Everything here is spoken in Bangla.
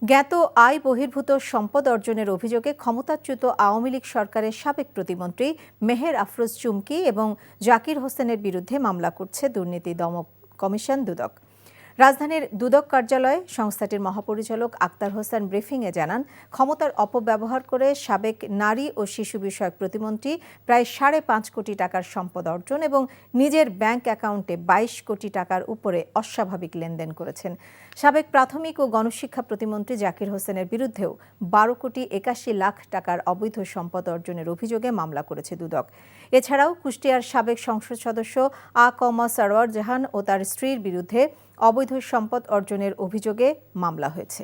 জ্ঞাত আয় বহির্ভূত সম্পদ অর্জনের অভিযোগে ক্ষমতাচ্যুত আওয়ামী লীগ সরকারের সাবেক প্রতিমন্ত্রী মেহের আফরোজ চুমকি এবং জাকির হোসেনের বিরুদ্ধে মামলা করছে দুর্নীতি দমন কমিশন দুদক। রাজধানীর দুদক কার্যালয়ে সংস্থাটির মহাপরিচালক আক্তার হোসেন ব্রিফিংয়ে জানান, ক্ষমতার অপব্যবহার করে সাবেক নারী ও শিশু বিষয়ক প্রতিমন্ত্রী প্রায় 5.5 কোটি টাকার সম্পদ অর্জন এবং নিজের ব্যাংক অ্যাকাউন্টে 22 কোটি টাকার উপরে অস্বাভাবিক লেনদেন করেছেন। সাবেক প্রাথমিক ও গণশিক্ষা প্রতিমন্ত্রী জাকির হোসেনের বিরুদ্ধেও 12 কোটি 81 লাখ টাকার অবৈধ সম্পদ অর্জনের অভিযোগে মামলা করেছে দুদক। এছাড়াও কুষ্টিয়ার সাবেক সংসদ সদস্য আ.ক.ম সরওয়ার জাহান ও তার স্ত্রীর বিরুদ্ধে অবৈধ সম্পদ অর্জনের অভিযোগে মামলা হয়েছে।